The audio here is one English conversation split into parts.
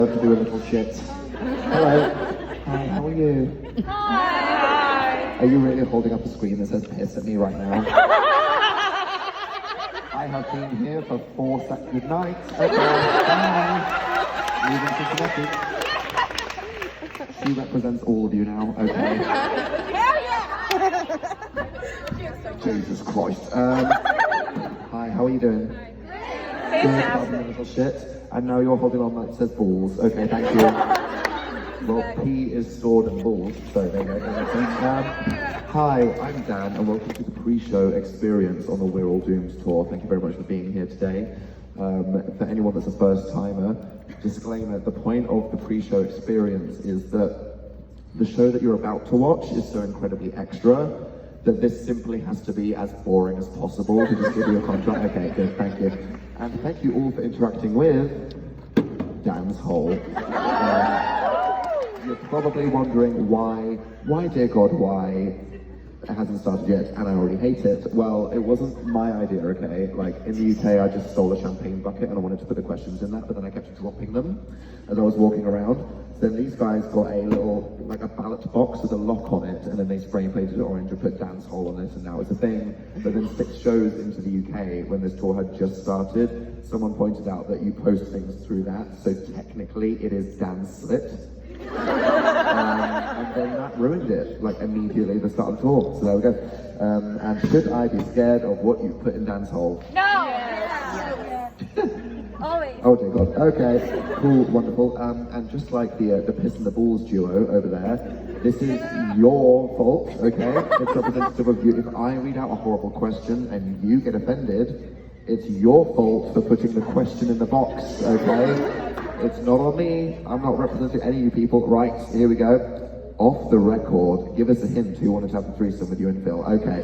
To do a little shit. Hello. Hi, how are you? Hi. Are you really holding up a screen that says piss at me right now? I have been here for 4 seconds. Good night. Okay. Bye. Leaving Cincinnati. She represents all of you now. Okay. Jesus Christ. Hi, how are you doing? Hey, Good, Sam. holding a little shit. And now you're holding on that says balls. Okay, thank you. Well, P is sword and balls, so there you go. That makes sense. Hi, I'm Dan, and welcome to the pre-show experience on the We're All Doomed tour. Thank you very much for being here today. For anyone that's a first-timer, disclaimer, the point of the pre-show experience is that the show that you're about to watch is so incredibly extra that this simply has to be as boring as possible to just give you a contract. Okay, good, thank you. And thank you all for interacting with Dan's Hole. You're probably wondering why, dear God, why it hasn't started yet and I already hate it. Well, it wasn't my idea, okay? Like, in the UK, I just stole a champagne bucket and I wanted to put the questions in that, but then I kept dropping them as I was walking around. So then these guys got a little, like a ballot box with a lock on it, and then they spray painted it orange and put Dan's Hole on it, and now it's a thing. But then 6 shows into the UK, when this tour had just started, someone pointed out that you post things through that, so technically it is Dan's Slit. And then that ruined it, like immediately at the start of the tour. So there we go. And should I be scared of what you put in Dan's Hole? No. Yes. Always. Oh dear God. Okay. Cool. Wonderful. And just like the piss and the balls duo over there, this is your fault. Okay. It's representative of you. If I read out a horrible question and you get offended, it's your fault for putting the question in the box. Okay. It's not on me. I'm not representing any of you people. Right, here we go. Off the record, give us a hint who wanted to have a threesome with you and Phil. Okay.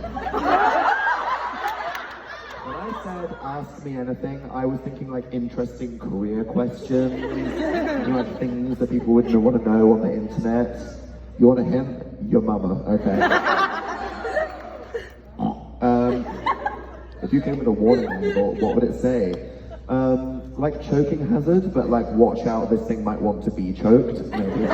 When I said ask me anything, I was thinking like interesting career questions, you know, like things that people wouldn't want to know on the internet. You want a hint? Your mama. Okay. If you came with a warning label, what would it say? Like choking hazard, but like watch out, this thing might want to be choked. Maybe.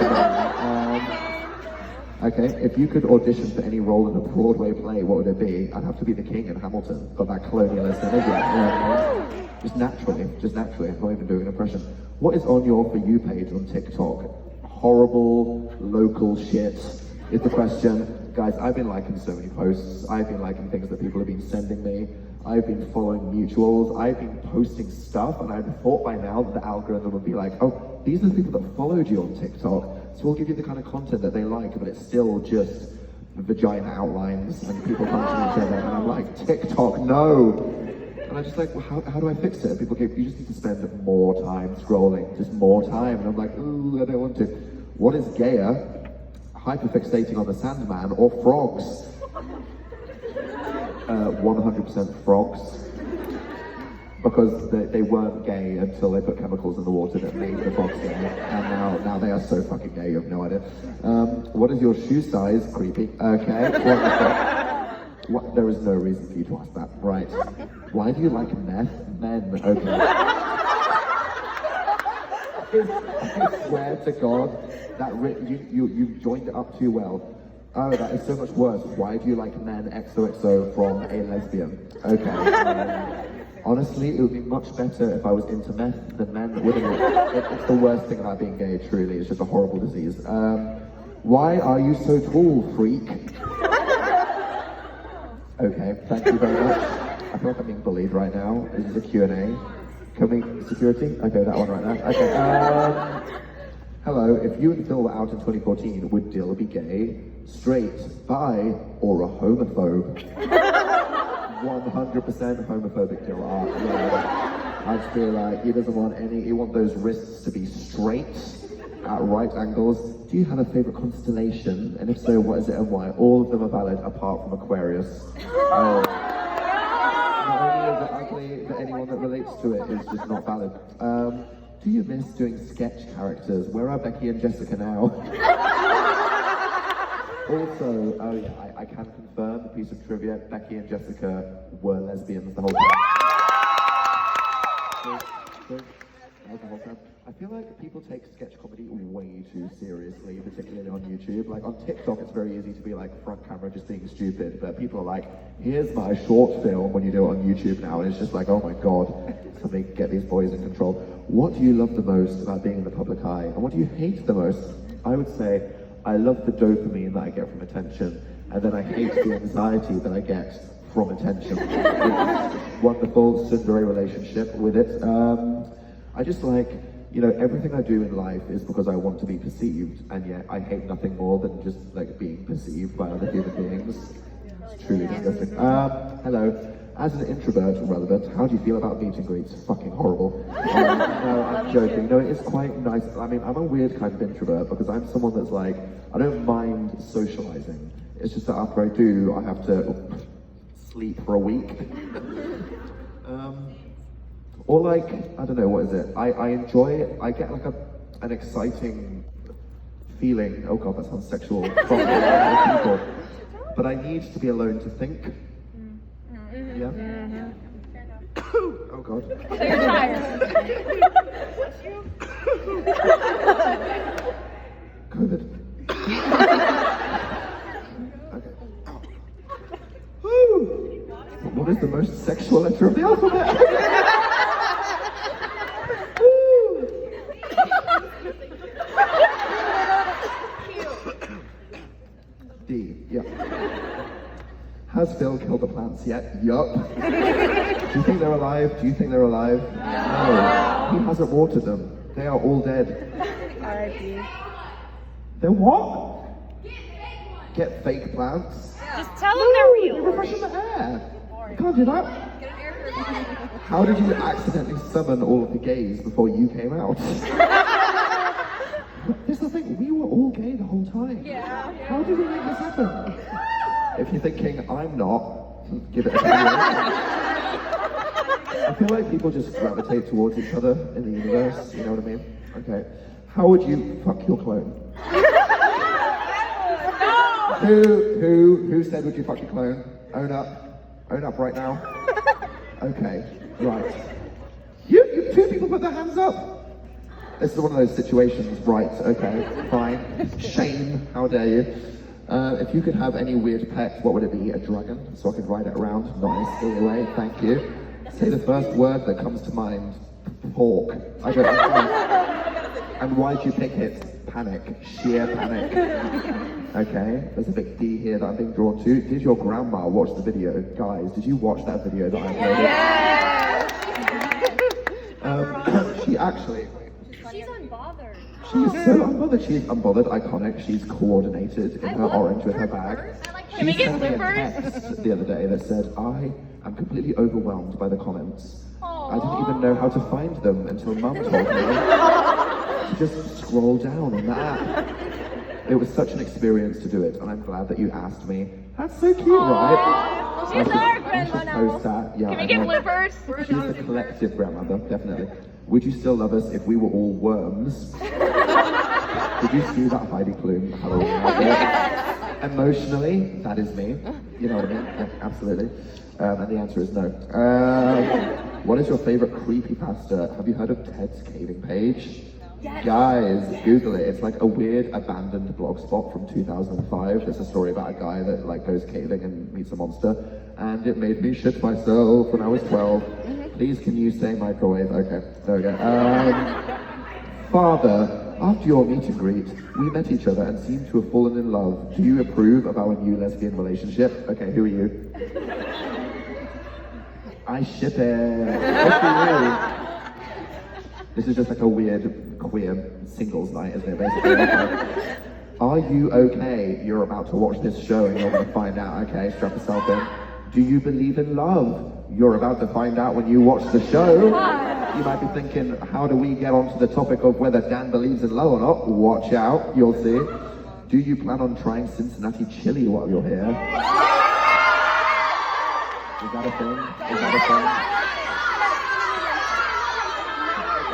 Okay, if you could audition for any role in a Broadway play, what would it be? I'd have to be the king in Hamilton. Got that colonialist energy. Just naturally. I'm not even doing an impression. What is on your For You page on TikTok? Horrible local shit is the question. Guys, I've been liking so many posts. I've been liking things that people have been sending me. I've been following mutuals. I've been posting stuff, and I'd thought by now that the algorithm would be like, oh, these are the people that followed you on TikTok, so we'll give you the kind of content that they like, but it's still just vagina outlines and people punching each other, and I'm like, TikTok, no! And I'm just like, well, how do I fix it? And people go, you just need to spend more time scrolling, just more time, and I'm like, ooh, I don't want to. What is gayer? Hyperfixating on the Sandman or frogs? 100% frogs, because they weren't gay until they put chemicals in the water that made the frogs gay, and now they are so fucking gay, you have no idea. What is your shoe size? Creepy. Okay, what? There is no reason for you to ask that. Right. Why do you like meth? Men. Okay. I swear to God, that you joined it up too well. Oh, that is so much worse. Why do you like men XOXO from a lesbian? Okay. Honestly, it would be much better if I was into meth than men, wouldn't it? It's the worst thing about being gay, truly. It's just a horrible disease. Why are you so tall, freak? Okay, thank you very much. I feel like I'm being bullied right now. This is a Q&A. Can we, security? Okay, that one right there. Okay. Hello, if you and Phil were out in 2014, would Dill be gay, straight, bi, or a homophobe? 100% homophobic Dill are. Yeah. I just feel like he doesn't want he wants those wrists to be straight, at right angles. Do you have a favorite constellation? And if so, what is it and why? All of them are valid apart from Aquarius. Not only is it ugly, but anyone that relates to it is just not valid. Do you miss doing sketch characters? Where are Becky and Jessica now? Also, oh yeah, I can confirm a piece of trivia. Becky and Jessica were lesbians the whole time. That was the whole time. I feel like people take sketch comedy way too seriously, particularly on YouTube. Like on TikTok, it's very easy to be like front camera just being stupid, but people are like, here's my short film when you do it on YouTube now, and it's just like, oh my god, somebody get these boys in control. What do you love the most about being in the public eye, and what do you hate the most? I would say, I love the dopamine that I get from attention, and then I hate the anxiety that I get from attention. It's wonderful tsundere relationship with it. I just like, you know, everything I do in life is because I want to be perceived, and yet I hate nothing more than just like being perceived by other human beings. It's truly disgusting. Hello. As an introvert, relevant, how do you feel about meet and greets? Fucking horrible. No, I'm joking. No, it is quite nice. I mean, I'm a weird kind of introvert because I'm someone that's like, I don't mind socializing. It's just that after I do, I have to sleep for a week. Or like, I don't know, what is it? I enjoy it. I get like an exciting feeling. Oh god, that sounds sexual. From other people. But I need to be alone to think. Yeah? Oh god. So you're tired. COVID. Okay. Woo! What is the most sexual letter of the alphabet? D. Yeah. Has Phil killed the plants yet? Yup. Do you think they're alive? Do you think they're alive? No. He hasn't watered them. They are all dead. R.I.P. They're what? Get fake plants? Just tell them they're real. You're refreshing the air. You can't do that. How did you accidentally summon all of the gays before you came out? There's the thing, we were all gay the whole time. Yeah. How did we make this happen? If you're thinking, I'm not, give it a try. I feel like people just gravitate towards each other in the universe, you know what I mean? Okay. How would you fuck your clone? Who said would you fuck your clone? Own up right now. Okay, right. You two people put their hands up. This is one of those situations, right? Okay, fine. Shame, how dare you? If you could have any weird pet, what would it be? A dragon, so I could ride it around. Nice, anyway, thank you. Say the first word that comes to mind. Pork. I don't know. And why'd you pick it? Panic. Sheer panic. Okay, there's a big D here that I'm being drawn to. Did your grandma watch the video? Guys, did you watch that video that I uploaded? She actually... She's unbothered. She's so unbothered. She's unbothered, iconic. She's coordinated in her orange with her bag. Can we She get sent me a bloopers? text the other day that said, I am completely overwhelmed by the comments. I didn't even know how to find them until Mum told me to just scroll down on the app. It was such an experience to do it, and I'm glad that you asked me. That's so cute, right? She's our I grandma should now. post that. Yeah, Can we I get know. bloopers? She's the collective grandmother, definitely. Would you still love us if we were all worms? Did you see that Heidi Klum Halloween outfit? Emotionally, that is me. You know what I mean? Yeah, absolutely. And the answer is no. What is your favorite creepypasta? Have you heard of Ted's Caving Page? Yes. Guys, Google it. It's like a weird abandoned blog spot from 2005. It's a story about a guy that like goes caving and meets a monster. And it made me shit myself when I was 12. Please can you say microwave? Okay, there we go. Father, after your meet and greet, we met each other and seemed to have fallen in love. Do you approve of our new lesbian relationship? Okay, who are you? I ship it. Good for you. This is just like a weird queer singles night, isn't it, basically? Are you okay? You're about to watch this show and you're going to find out. Okay, strap yourself in. Do you believe in love? You're about to find out when you watch the show. You might be thinking, how do we get onto the topic of whether Dan believes in love or not? Watch out, you'll see. Do you plan on trying Cincinnati chili while you're here? Is that a thing? Is that a thing?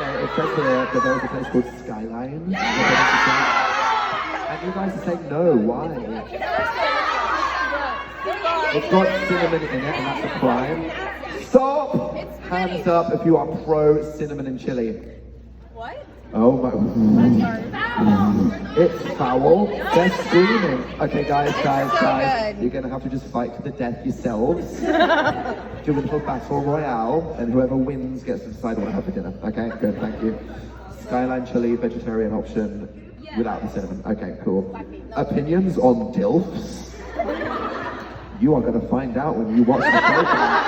Okay, it says here that there's a place called Skyline. And you guys are saying no, why? It's got cinnamon in it, and that's a crime. Stop! Hands up if you are pro cinnamon and chili. What? Oh my. It's foul. They're screaming. Okay, guys. good. You're gonna have to just fight to the death yourselves. Do a little battle royale, and whoever wins gets to decide what to have for dinner. Okay, good, thank you. Skyline chili, vegetarian option, without the cinnamon. Okay, cool. Opinions on DILFs? You are gonna find out when you watch the program.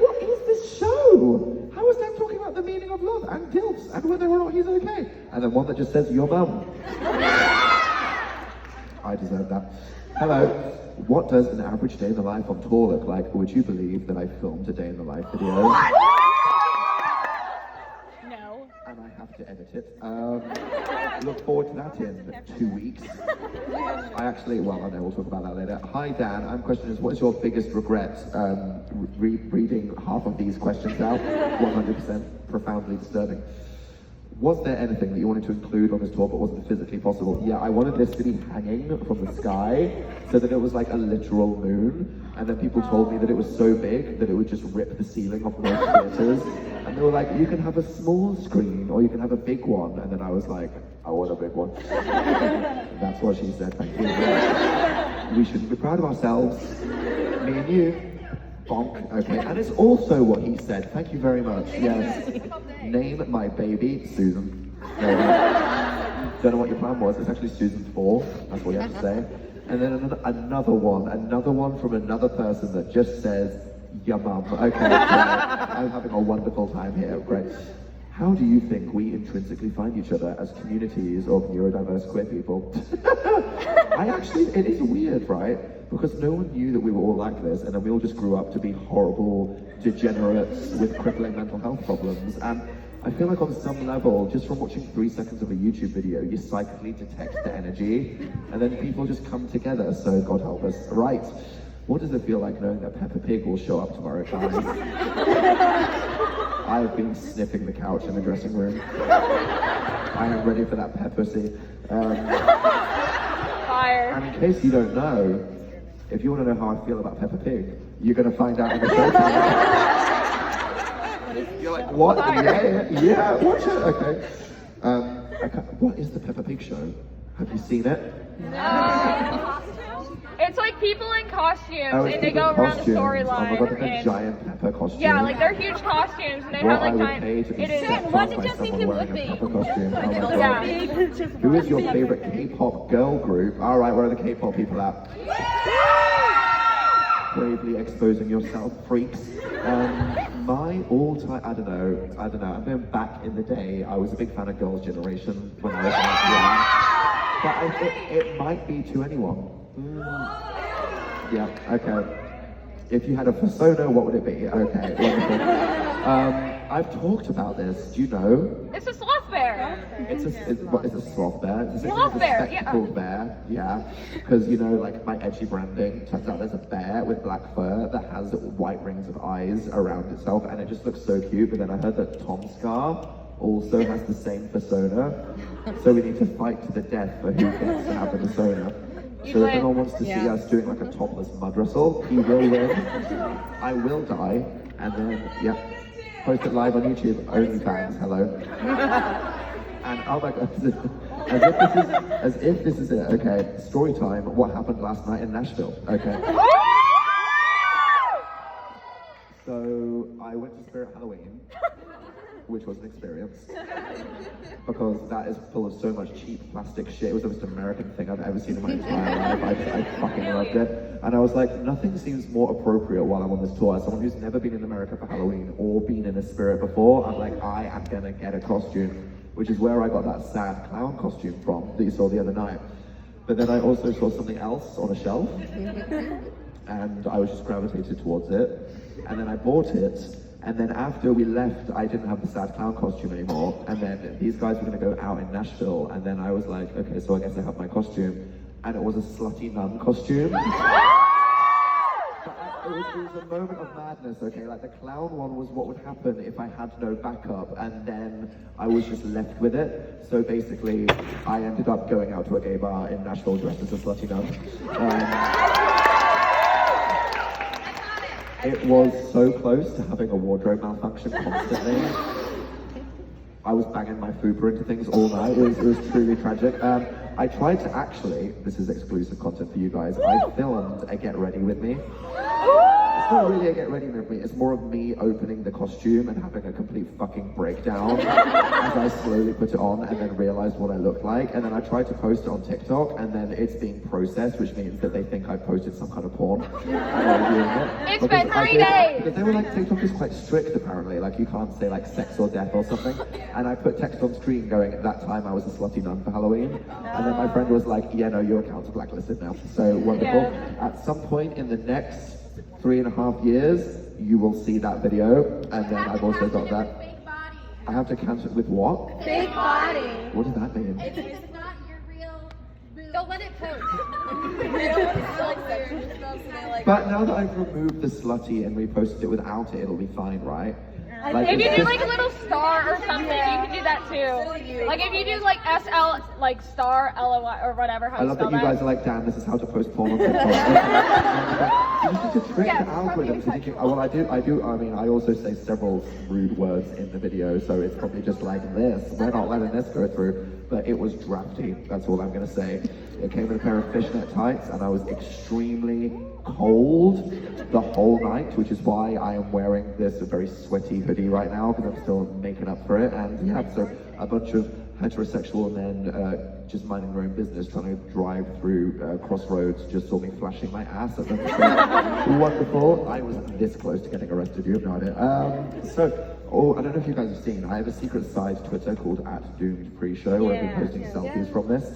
What is this show? How is that talking about the meaning of love and DILFs and whether or not he's okay? And then one that just says, your mum. I deserve that. Hello. What does an average day in the life on tour look like? Would you believe that I filmed a day in the life video? No. And I have to edit it. Look forward to that in 2 weeks. I know, we'll talk about that later. Hi Dan, question is, what is your biggest regret? Reading half of these questions out, 100% profoundly disturbing. Was there anything that you wanted to include on this tour but wasn't physically possible? Yeah, I wanted this to be hanging from the sky so that it was like a literal moon. And then people told me that it was so big that it would just rip the ceiling off most theaters. And they were like, you can have a small screen or you can have a big one. And then I was like, I want a big one. That's what she said, thank you. We shouldn't be proud of ourselves. Me and you. Bonk. Okay, and it's also what he said. Thank you very much. Yes. Name my baby Susan. No, don't know what your plan was. It's actually Susan 4. That's what you have to say. And then another one from another person that just says, your mum. Okay, great. I'm having a wonderful time here. Great. How do you think we intrinsically find each other as communities of neurodiverse queer people? It is weird, right? Because no one knew that we were all like this, and then we all just grew up to be horrible degenerates with crippling mental health problems. And I feel like on some level, just from watching 3 seconds of a YouTube video, you psychically detect the energy, and then people just come together, so God help us. Right, what does it feel like knowing that Peppa Pig will show up tomorrow, guys? I've been sniffing the couch in the dressing room. I am ready for that Peppa-see. Fire. And in case you don't know, if you want to know how I feel about Peppa Pig, you're going to find out in the show tonight. You're like, what? Yeah, watch it. Okay. What is the Peppa Pig show? Have you seen it? It's like people in costumes, Oh, and they go around the storyline. Oh my god, like a giant Peppa costume. Yeah, like they're huge costumes, and they What have like I would giant. pay to be It is. stepped What on did by you think someone it wearing would a be? Peppa costume. Oh my god. Yeah. Who is your favorite K-pop girl group? Alright, where are the K-pop people at? Bravely exposing yourself, freaks. My all-time, I don't know. I'm going back in the day. I was a big fan of Girls' Generation when I was young. But it might be to anyone. Yeah, okay. If you had a persona, what would it be? Okay, wonderful. I've talked about this, do you know? It's a sloth bear. It's a sloth bear. It's a Sloth bear, yeah. spectacled bear, yeah. Because, you know, like my edgy branding, turns out there's a bear with black fur that has white rings of eyes around itself, and it just looks so cute. But then I heard that Tom Scar also has the same persona, so we need to fight to the death for who gets to have the persona. So if anyone wants to see us doing like a topless mud wrestle, he will win. I will die, and then, yeah, post it live on YouTube, OnlyFans, hello. And oh my god, as if this is it, okay, story time, what happened last night in Nashville, okay. So, I went to Spirit Halloween, which was an experience, because that is full of so much cheap plastic shit. It was the most American thing I've ever seen in my entire life. I fucking loved it. And I was like, nothing seems more appropriate while I'm on this tour. As someone who's never been in America for Halloween or been in a Spirit before, I'm like, I am gonna get a costume, which is where I got that sad clown costume from that you saw the other night. But then I also saw something else on a shelf, and I was just gravitated towards it. And then I bought it, and then after we left, I didn't have the sad clown costume anymore. And then these guys were gonna go out in Nashville, and then I was like, okay, so I guess I have my costume. And it was a slutty nun costume. But it was a moment of madness, okay? Like the clown one was what would happen if I had no backup, and then I was just left with it. So basically, I ended up going out to a gay bar in Nashville dressed as a slutty nun. It was so close to having a wardrobe malfunction constantly. I was banging my fupa into things all night. It was truly tragic. I tried to actually, this is exclusive content for you guys, I filmed a Get Ready With Me. It's not really a Get Ready With Me, it's more of me opening the costume and having a complete fucking breakdown as I slowly put it on and then realized what I looked like. And then I tried to post it on TikTok and then it's being processed, which means that they think I posted some kind of porn. It's been 3 days! Because they were like, TikTok is quite strict apparently, like you can't say like sex or death or something. And I put text on screen going, at that time I was a slutty nun for Halloween. And then my friend was like, yeah, no, your account's blacklisted now. So wonderful. Yeah. At some point in the next 3.5 years, you will see that video. And then I've also got that. I have to cancel it with what? Big body. What does that mean? It's not your real boob. Don't let it post. But now that I've removed the slutty and reposted it without it, it'll be fine, right? Like, If you it's do just- like a little star or something, you can do that too. Like if you do like SL, like star LOY or whatever, how I you love spell that you that. guys are like, damn, this is how to post porn on TikTok. You just need to trick Yeah, the algorithm to thinking, oh, well, I mean, I also say several rude words in the video, so it's probably just like this. We're not letting this go through. But it was drafty, that's all I'm gonna say. It came in a pair of fishnet tights, and I was extremely cold the whole night, which is why I am wearing this very sweaty hoodie right now, because I'm still making up for it. And yeah, so a bunch of heterosexual men just minding their own business, trying to drive through crossroads, just saw me flashing my ass at them. So, wonderful. I was this close to getting arrested, you have no idea. I don't know if you guys have seen, I have a secret side Twitter called @DoomedPreshow, where I've been posting selfies from this.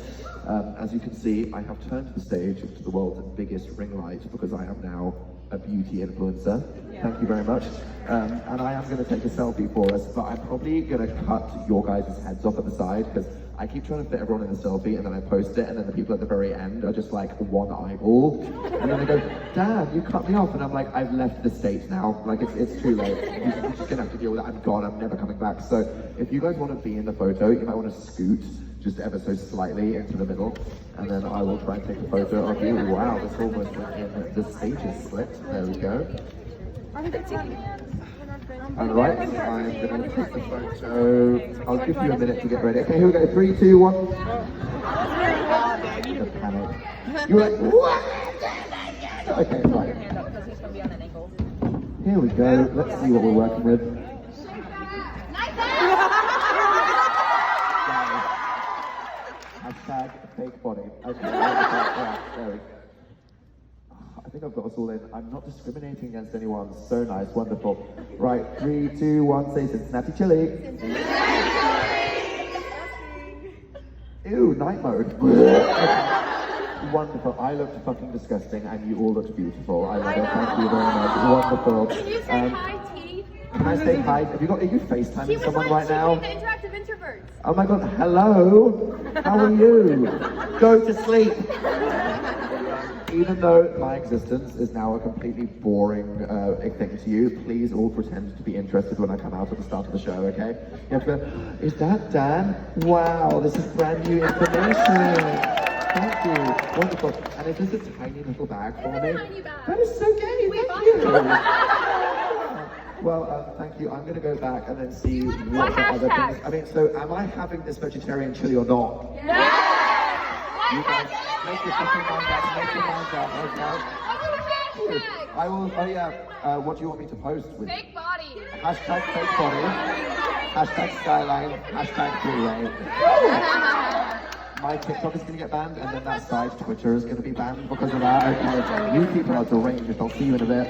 As you can see, I have turned the stage to the world's biggest ring light because I am now a beauty influencer. Thank you very much. And I am going to take a selfie for us, but I'm probably going to cut your guys' heads off at the side because I keep trying to fit everyone in the selfie and then I post it and then the people at the very end are just like one eyeball. And then they go, Dad, you cut me off. And I'm like, I've left the States now. Like, it's too late. You're just going to have to deal with it. I'm gone. I'm never coming back. So if you guys want to be in the photo, you might want to scoot just ever so slightly into the middle. And then I will try and take a photo of you. Wow, this almost went in. The stage is split. There we go. Alright, I'm going to take the photo. I'll give you a minute to get ready. Okay, here we go. 3, 2, 1. The panic. You're like, what? Okay, right. Here we go. Let's see what we're working with. Hashtag fake body. Okay, there we go. I think I've got us all in. I'm not discriminating against anyone. So nice, wonderful. Right, 3, 2, 1, say Cincinnati chili. Ew, night mode. Wonderful. I looked fucking disgusting and you all looked beautiful. I love it. Thank you very much. Wonderful. Can you say hi, T? Can I say hi? Are you FaceTiming someone right now? The interactive introverts. Oh my god, hello! How are you? Go to sleep! Even though my existence is now a completely boring thing to you, please all pretend to be interested when I come out at the start of the show, okay? You have to go, is that Dan? Wow, this is brand new information! Thank you, wonderful. And is this a tiny little bag for me? Tiny bag. That is so gay, thank you! Well, thank you. I'm going to go back and then see what the other things. I mean, so am I having this vegetarian chili or not? You guys, make your fucking mind up. Make your mind up, okay? I will. Oh yeah. What do you want me to post with? Fake body. Hashtag fake body. Hashtag skyline. Hashtag Blu-ray. My TikTok is going to get banned, and then that side Twitter is going to be banned because of that. Okay, you people are deranged. I'll see you in a bit.